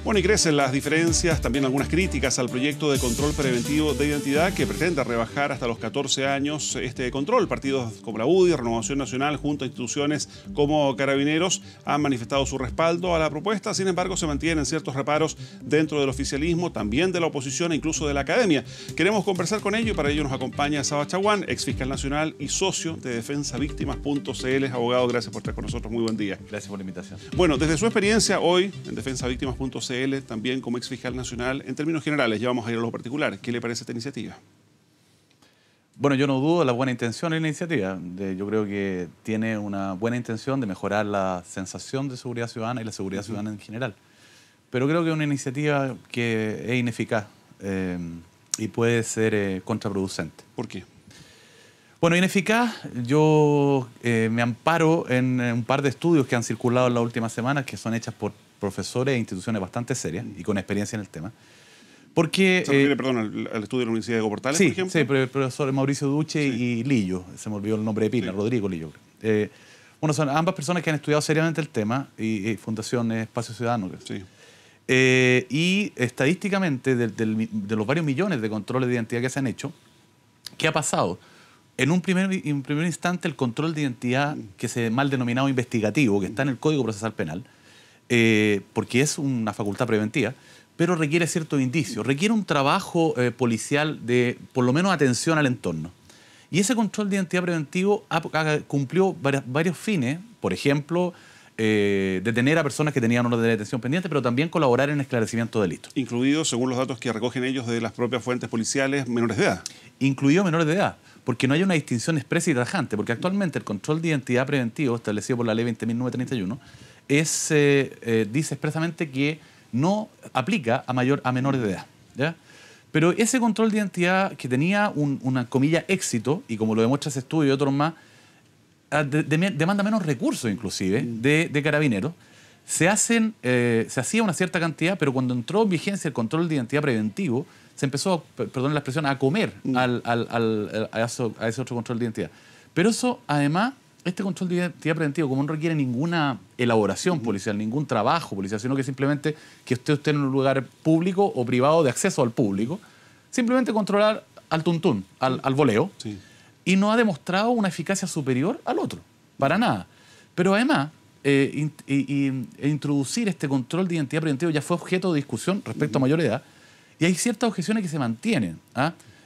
Bueno, y crecen las diferencias, también algunas críticas al proyecto de control preventivo de identidad que pretende rebajar hasta los 14 años este control. Partidos como la UDI, Renovación Nacional, junto a instituciones como Carabineros, han manifestado su respaldo a la propuesta. Sin embargo, se mantienen ciertos reparos dentro del oficialismo, también de la oposición e incluso de la academia. Queremos conversar con ello y para ello nos acompaña Saba Chaguán, ex fiscal nacional y socio de defensavíctimas.cl. Abogado, gracias por estar con nosotros. Muy buen día. Gracias por la invitación. Bueno, desde su experiencia hoy en defensavíctimas.cl, también como ex fiscal nacional, en términos generales, ya vamos a ir a lo particular. ¿Qué le parece esta iniciativa? Bueno, yo no dudo de la buena intención de la iniciativa. Yo creo que tiene una buena intención de mejorar la sensación de seguridad ciudadana y la seguridad ciudadana en general. Pero creo que es una iniciativa que es ineficaz y puede ser contraproducente. ¿Por qué? Bueno, ineficaz, yo me amparo en un par de estudios que han circulado en las últimas semanas, que son hechas por profesores e instituciones bastante serias y con experiencia en el tema. Porque, ¿Se refiere, perdón, al estudio de la Universidad de Portales, sí, por ejemplo? Sí, pero el profesor Mauricio Duche Sí. y Lillo, se me olvidó el nombre de pila, sí. Rodrigo Lillo. Bueno, son ambas personas que han estudiado seriamente el tema y Fundación Espacio Ciudadano. Sí. Y estadísticamente, de los varios millones de controles de identidad que se han hecho, ¿qué ha pasado? En un primer instante, el control de identidad, que se mal denominado investigativo, que está en el Código Procesal Penal, porque es una facultad preventiva, pero requiere ciertos indicios, requiere un trabajo policial de, por lo menos, atención al entorno. Y ese control de identidad preventivo cumplió varios fines, por ejemplo, detener a personas que tenían orden de detención pendiente, pero también colaborar en esclarecimiento de delitos. Incluidos, según los datos que recogen ellos de las propias fuentes policiales, menores de edad. Incluido menores de edad, porque no hay una distinción expresa y tajante, porque actualmente el control de identidad preventivo establecido por la ley 20.931 dice expresamente que no aplica a menores de edad, ¿ya? Pero ese control de identidad que tenía una comilla éxito, y como lo demuestra ese estudio y otros más, demanda menos recursos inclusive de Carabineros. Se hacía una cierta cantidad, pero cuando entró en vigencia el control de identidad preventivo, se empezó, perdón la expresión, a comer a ese otro control de identidad. Pero eso, además, este control de identidad preventivo, como no requiere ninguna elaboración policial, ningún trabajo policial, sino que simplemente que usted esté en un lugar público o privado de acceso al público, simplemente controlar al tuntún, al voleo, sí. Y no ha demostrado una eficacia superior al otro, para nada. Pero además, introducir este control de identidad preventivo ya fue objeto de discusión respecto a mayor edad, y hay ciertas objeciones que se mantienen.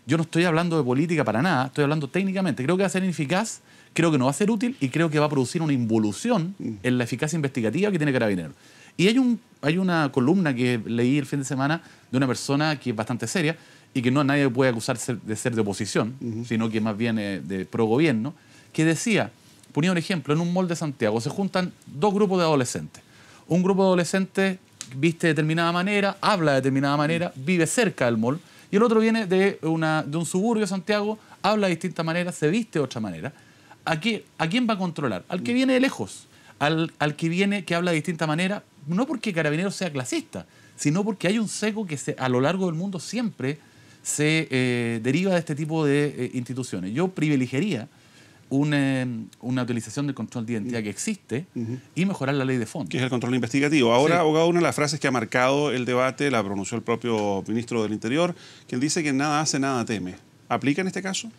Yo no estoy hablando de política para nada, estoy hablando técnicamente. Creo que va a ser ineficaz, creo que no va a ser útil y creo que va a producir una involución en la eficacia investigativa que tiene Carabineros. Y hay una columna que leí el fin de semana de una persona que es bastante seria y que nadie puede acusar de ser de oposición, sino que más bien de pro-gobierno, que decía, ponía un ejemplo, en un mall de Santiago se juntan dos grupos de adolescentes. Un grupo de adolescentes viste de determinada manera, habla de determinada manera, vive cerca del mall, y el otro viene de un suburbio de Santiago, habla de distinta manera, se viste de otra manera. ¿A quién va a controlar? Al que viene de lejos, al que viene que habla de distinta manera, no porque Carabineros sea clasista, sino porque hay un sesgo que a lo largo del mundo siempre se deriva de este tipo de instituciones. Yo privilegiaría una utilización del control de identidad que existe y mejorar la ley de fondo. Que es el control investigativo. Ahora, sí. Abogado, una de las frases que ha marcado el debate la pronunció el propio ministro del Interior, quien dice que nada hace, nada teme. ¿Aplica en este caso?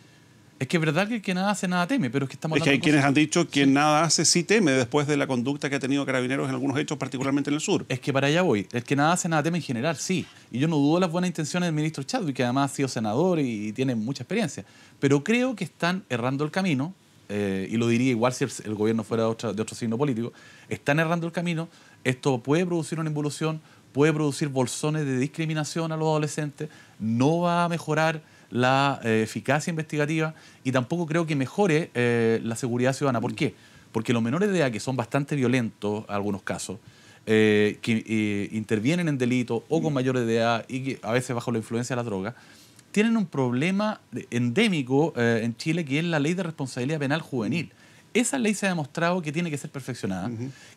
Es que es verdad que el que nada hace, nada teme, pero es que estamos... Es que hay quienes han dicho que nada hace, sí teme, después de la conducta que ha tenido Carabineros en algunos hechos, particularmente en el sur. Es que para allá voy. El que nada hace, nada teme en general, sí. Y yo no dudo de las buenas intenciones del ministro Chadwick, que además ha sido senador y tiene mucha experiencia. Pero creo que están errando el camino, y lo diría igual si el gobierno fuera de otro signo político, están errando el camino. Esto puede producir una involución, puede producir bolsones de discriminación a los adolescentes, no va a mejorar la eficacia investigativa y tampoco creo que mejore la seguridad ciudadana. ¿Por qué? Porque los menores de edad, que son bastante violentos en algunos casos, que intervienen en delitos o con mayores de edad y que a veces bajo la influencia de la droga, tienen un problema endémico en Chile, que es la ley de responsabilidad penal juvenil. Esa ley se ha demostrado que tiene que ser perfeccionada,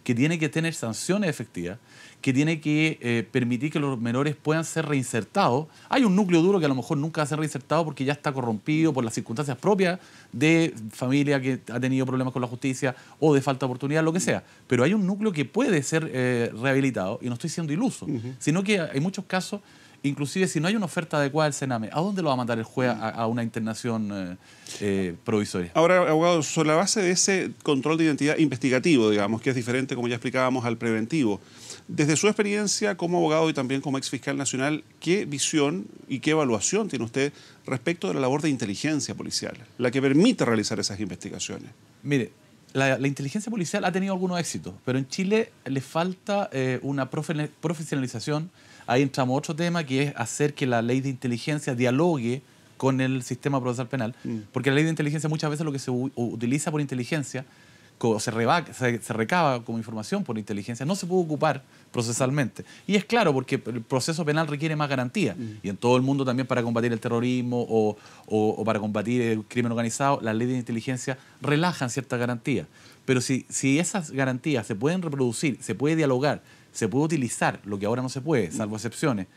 que tiene que tener sanciones efectivas, que tiene que permitir que los menores puedan ser reinsertados. Hay un núcleo duro que a lo mejor nunca va a ser reinsertado porque ya está corrompido por las circunstancias propias de familia que ha tenido problemas con la justicia o de falta de oportunidad, lo que sea. Pero hay un núcleo que puede ser rehabilitado, y no estoy siendo iluso, sino que hay muchos casos. Inclusive, si no hay una oferta adecuada del Sename, ¿a dónde lo va a mandar el juez a una internación provisoria? Ahora, abogado, sobre la base de ese control de identidad investigativo, digamos, que es diferente, como ya explicábamos, al preventivo, desde su experiencia como abogado y también como ex fiscal nacional, ¿qué visión y qué evaluación tiene usted respecto de la labor de inteligencia policial, la que permite realizar esas investigaciones? Mire, la inteligencia policial ha tenido algunos éxitos, pero en Chile le falta una profesionalización. Ahí entramos a otro tema, que es hacer que la ley de inteligencia dialogue con el sistema procesal penal, porque la ley de inteligencia muchas veces lo que se utiliza por inteligencia, se recaba como información por inteligencia, no se puede ocupar procesalmente. Y es claro, porque el proceso penal requiere más garantía, y en todo el mundo también para combatir el terrorismo o para combatir el crimen organizado, las leyes de inteligencia relajan ciertas garantías. Pero si esas garantías se pueden reproducir, se puede dialogar, se puede utilizar, lo que ahora no se puede, salvo excepciones,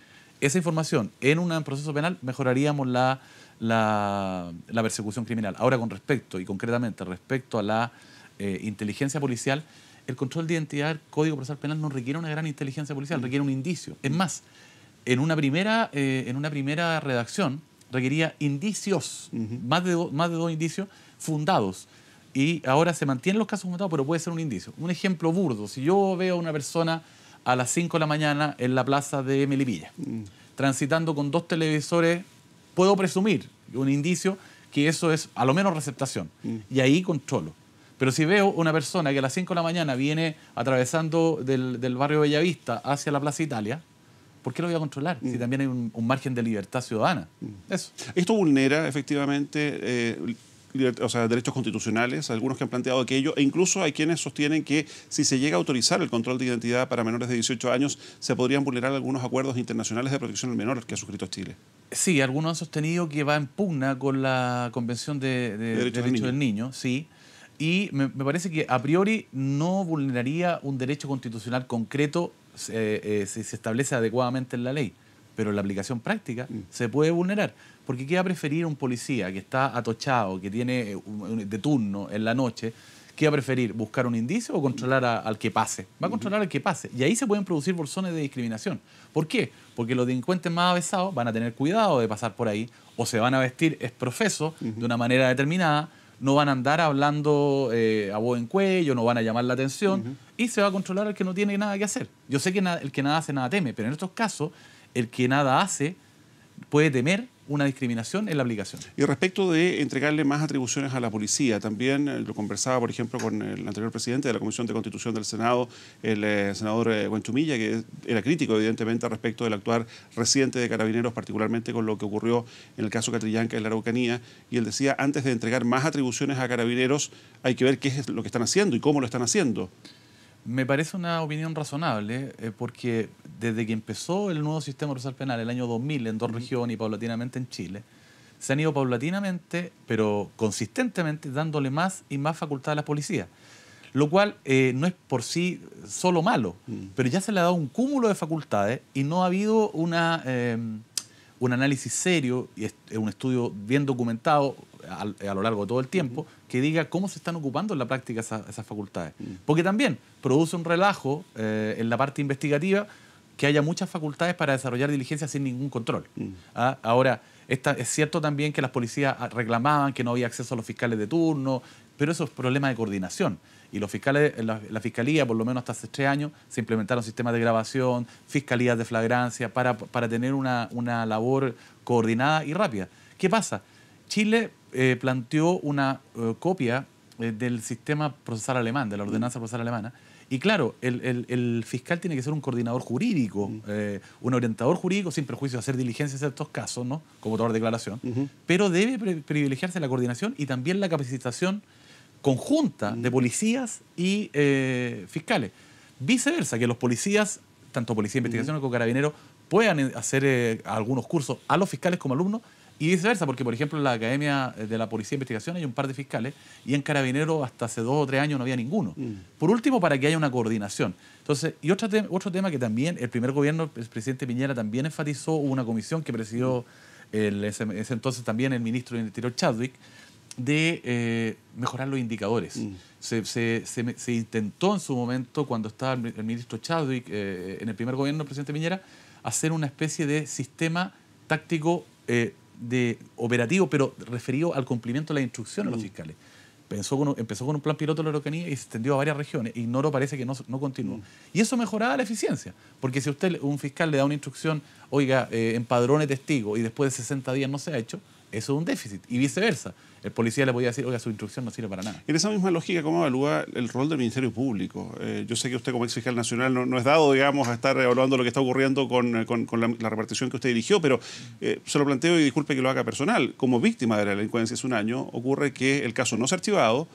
esa información en un proceso penal, mejoraríamos la persecución criminal. Ahora, con respecto, y concretamente respecto a la inteligencia policial, el control de identidad del Código Procesal Penal no requiere una gran inteligencia policial, requiere un indicio. Es más, en una primera redacción requería indicios, más de 2 indicios fundados. Y ahora se mantienen los casos fundamentados, pero puede ser un indicio. Un ejemplo burdo: si yo veo a una persona a las 5 de la mañana en la plaza de Melipilla, transitando con 2 televisores, puedo presumir un indicio que eso es a lo menos receptación. Y ahí controlo. Pero si veo una persona que a las 5 de la mañana viene atravesando del barrio Bellavista hacia la Plaza Italia, ¿por qué lo voy a controlar? Si también hay un margen de libertad ciudadana. Eso. Esto vulnera efectivamente derechos constitucionales, algunos que han planteado aquello, e incluso hay quienes sostienen que si se llega a autorizar el control de identidad para menores de 18 años, se podrían vulnerar algunos acuerdos internacionales de protección del menor que ha suscrito Chile. Sí, algunos han sostenido que va en pugna con la Convención de Derechos del Niño, sí. Y me parece que a priori no vulneraría un derecho constitucional concreto si se establece adecuadamente en la ley. Pero en la aplicación práctica se puede vulnerar. Porque ¿qué va a preferir un policía que está atochado, que tiene de turno en la noche? ¿Qué va a preferir? ¿Buscar un indicio o controlar al que pase? Va a controlar al que pase. Y ahí se pueden producir bolsones de discriminación. ¿Por qué? Porque los delincuentes más avesados van a tener cuidado de pasar por ahí, o se van a vestir exprofeso de una manera determinada, no van a andar hablando a voz en cuello, no van a llamar la atención, y se va a controlar al que no tiene nada que hacer. Yo sé que el que nada hace, nada teme, pero en estos casos, el que nada hace puede temer una discriminación en la aplicación. Y respecto de entregarle más atribuciones a la policía, también lo conversaba, por ejemplo, con el anterior presidente de la Comisión de Constitución del Senado, el senador Huenchumilla, que era crítico, evidentemente, respecto del actuar reciente de Carabineros, particularmente con lo que ocurrió en el caso Catrillanca en la Araucanía, y él decía, antes de entregar más atribuciones a Carabineros, hay que ver qué es lo que están haciendo y cómo lo están haciendo. Me parece una opinión razonable, porque desde que empezó el nuevo sistema procesal penal, el año 2000, en 2 regiones y paulatinamente en Chile, se han ido paulatinamente, pero consistentemente, dándole más y más facultad a la policía. Lo cual no es por sí solo malo, pero ya se le ha dado un cúmulo de facultades y no ha habido un análisis serio y un estudio bien documentado a lo largo de todo el tiempo que diga cómo se están ocupando en la práctica esas facultades. Porque también produce un relajo en la parte investigativa que haya muchas facultades para desarrollar diligencias sin ningún control. Ahora, es cierto también que las policías reclamaban que no había acceso a los fiscales de turno, pero eso es problema de coordinación. Y los fiscales, la Fiscalía, por lo menos hasta hace 3 años, se implementaron sistemas de grabación, fiscalías de flagrancia, para tener una labor coordinada y rápida. ¿Qué pasa? Chile planteó una copia del sistema procesal alemán, de la ordenanza procesal alemana, y claro, el fiscal tiene que ser un coordinador jurídico, un orientador jurídico, sin perjuicio de hacer diligencias en estos casos, ¿no?, como tomar declaración, pero debe privilegiarse la coordinación y también la capacitación conjunta de policías y fiscales. Viceversa, que los policías, tanto policía de investigación como carabineros, puedan hacer algunos cursos a los fiscales como alumnos, Y viceversa, porque por ejemplo en la Academia de la Policía de Investigación hay un par de fiscales y en Carabineros hasta hace 2 o 3 años no había ninguno. Por último, para que haya una coordinación. Entonces, y otro tema que también el primer gobierno, el presidente Piñera también enfatizó, hubo una comisión que presidió ese entonces también el ministro del Interior Chadwick, de mejorar los indicadores. Se intentó en su momento, cuando estaba el ministro Chadwick, en el primer gobierno del presidente Piñera, hacer una especie de sistema táctico de operativo, pero referido al cumplimiento de las instrucciones de los fiscales. Empezó con un plan piloto de la Araucanía y se extendió a varias regiones. Ignoro, parece que no continuó. Y eso mejoraba la eficiencia, porque si un fiscal le da una instrucción, oiga, empadrone testigo, y después de 60 días no se ha hecho, eso es un déficit. Y viceversa. El policía le podía decir, oiga, su instrucción no sirve para nada. En esa misma lógica, ¿cómo evalúa el rol del Ministerio Público? Yo sé que usted como ex fiscal nacional no es dado, digamos, a estar evaluando lo que está ocurriendo con la repartición que usted dirigió, pero se lo planteo y disculpe que lo haga personal. Como víctima de la delincuencia hace un año, ocurre que el caso no se ha archivado,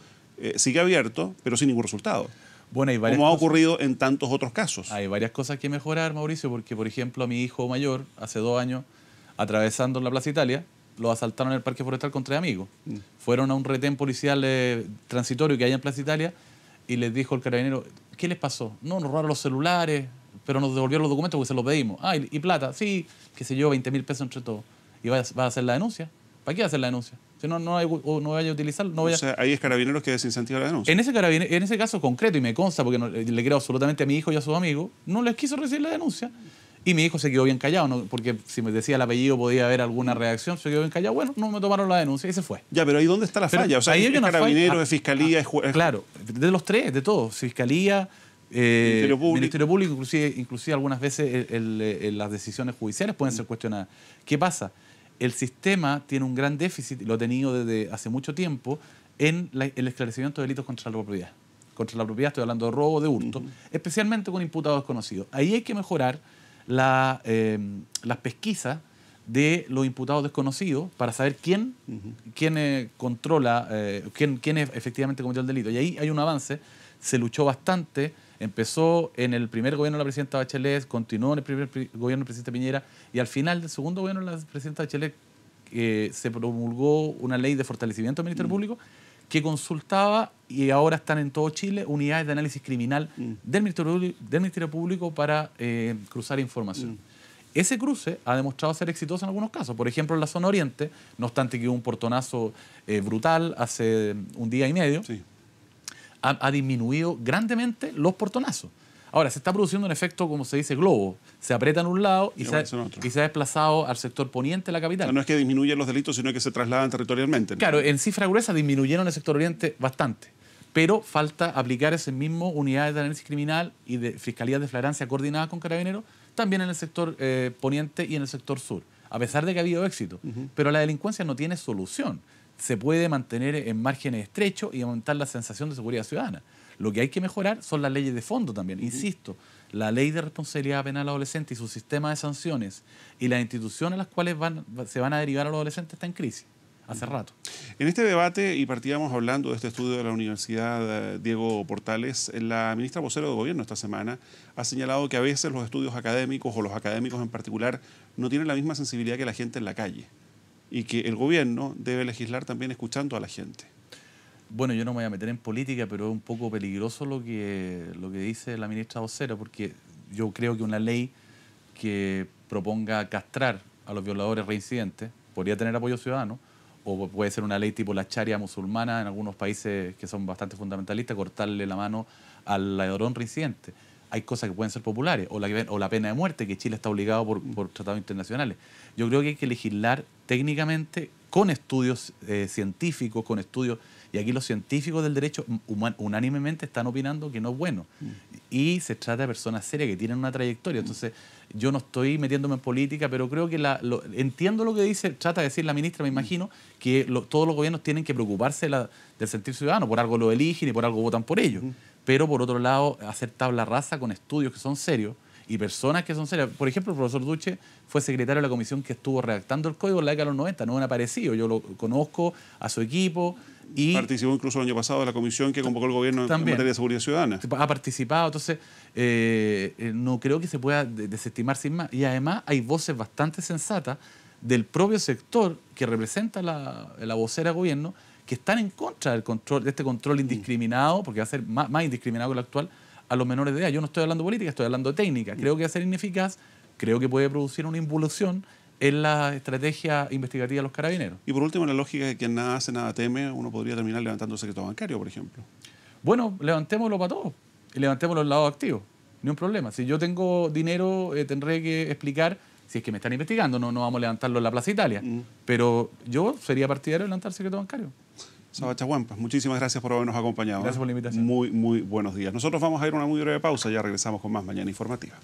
sigue abierto, pero sin ningún resultado. Bueno, hay varias como ha cosas, ocurrido en tantos otros casos. hay varias cosas que mejorar, Mauricio, porque, por ejemplo, a mi hijo mayor, hace 2 años, atravesando la Plaza Italia, lo asaltaron en el Parque Forestal con 3 amigos. Fueron a un retén policial transitorio que hay en Plaza Italia y les dijo el carabinero, ¿qué les pasó? No, nos robaron los celulares, pero nos devolvieron los documentos porque se los pedimos. Ah, y plata, sí, qué sé yo, 20.000 pesos entre todos. ¿Y va a hacer la denuncia? ¿Para qué hacer la denuncia? Si no vaya a utilizarlo, no vaya... O sea, ahí es Carabineros que desincentiva la denuncia. En ese caso concreto, y me consta, porque le creo absolutamente a mi hijo y a sus amigos, no les quiso recibir la denuncia. Y mi hijo se quedó bien callado, ¿no? Porque si me decía el apellido podía haber alguna reacción, se quedó bien callado. Bueno, no me tomaron la denuncia y se fue. Ya, pero ahí ¿dónde está la falla? O sea, ahí es Carabineros, es Fiscalía, claro, de los tres, de todos. Fiscalía, Ministerio Público, inclusive algunas veces las decisiones judiciales pueden ser cuestionadas. ¿Qué pasa? El sistema tiene un gran déficit, lo ha tenido desde hace mucho tiempo, en el esclarecimiento de delitos contra la propiedad. Contra la propiedad, estoy hablando de robo, de hurto, especialmente con imputados desconocidos. Ahí hay que mejorar las pesquisas de los imputados desconocidos para saber quién controla, quién efectivamente cometió el delito. Y ahí hay un avance, se luchó bastante, empezó en el primer gobierno de la presidenta Bachelet, continuó en el primer gobierno del presidente Piñera, y al final del segundo gobierno de la presidenta Bachelet se promulgó una ley de fortalecimiento del Ministerio Público que consultaba, y ahora están en todo Chile, unidades de análisis criminal del Ministerio Público para cruzar información. Ese cruce ha demostrado ser exitoso en algunos casos. Por ejemplo, en la zona oriente, no obstante que hubo un portonazo brutal hace un día y medio, Sí. ha disminuido grandemente los portonazos. Ahora, se está produciendo un efecto, como se dice, globo. Se aprieta en un lado y se ha desplazado al sector poniente de la capital. O sea, no es que disminuyan los delitos, sino que se trasladan territorialmente, ¿no? Claro, en cifra gruesa disminuyeron el sector oriente bastante, pero falta aplicar ese mismo unidades de análisis criminal y de fiscalías de flagrancia coordinadas con Carabineros, también en el sector poniente y en el sector sur, a pesar de que ha habido éxito. Pero la delincuencia no tiene solución. Se puede mantener en márgenes estrechos y aumentar la sensación de seguridad ciudadana. Lo que hay que mejorar son las leyes de fondo también. Insisto, la ley de responsabilidad penal adolescente y su sistema de sanciones y las instituciones a las cuales se van a derivar a los adolescentes está en crisis hace rato. En este debate, y partíamos hablando de este estudio de la Universidad Diego Portales, la ministra vocero de Gobierno esta semana ha señalado que a veces los estudios académicos, o los académicos en particular, no tienen la misma sensibilidad que la gente en la calle, y que el gobierno debe legislar también escuchando a la gente. Bueno, yo no me voy a meter en política, pero es un poco peligroso lo que dice la ministra vocera, porque yo creo que una ley que proponga castrar a los violadores reincidentes podría tener apoyo ciudadano, o puede ser una ley tipo la charia musulmana en algunos países que son bastante fundamentalistas, cortarle la mano al ladrón reincidente. Hay cosas que pueden ser populares, o la pena de muerte, que Chile está obligado por tratados internacionales. Yo creo que hay que legislar técnicamente con estudios científicos, con estudios... Y aquí los científicos del derecho unánimemente están opinando que no es bueno. Y se trata de personas serias que tienen una trayectoria. Entonces, yo no estoy metiéndome en política, pero creo que entiendo lo que trata de decir la ministra, me imagino, que todos los gobiernos tienen que preocuparse del sentir ciudadano. Por algo lo eligen y por algo votan por ellos. Pero, por otro lado, hacer tabla rasa con estudios que son serios y personas que son serias. Por ejemplo, el profesor Duche fue secretario de la comisión que estuvo redactando el código en la década de los 90. No me ha aparecido. Yo lo conozco, a su equipo... Y participó incluso el año pasado de la comisión que convocó el gobierno en materia de seguridad ciudadana. Ha participado, entonces no creo que se pueda desestimar sin más. Y además hay voces bastante sensatas del propio sector que representa la vocera de gobierno, que están en contra del control, de este control indiscriminado, porque va a ser más indiscriminado que el actual, a los menores de edad. Yo no estoy hablando de política, estoy hablando de técnica. Creo que va a ser ineficaz, creo que puede producir una involución en la estrategia investigativa de los carabineros. Y por último, la lógica de que quien nada hace, nada teme, uno podría terminar levantando el secreto bancario, por ejemplo. Bueno, levantémoslo para todos y levantémoslo al lado activo. Ni un problema. Si yo tengo dinero, tendré que explicar, si es que me están investigando, no vamos a levantarlo en la Plaza Italia. Pero yo sería partidario de levantar el secreto bancario. Sabacha Huampas, muchísimas gracias por habernos acompañado. Gracias por la invitación. Muy buenos días. Nosotros vamos a ir a una muy breve pausa, ya regresamos con más Mañana Informativa.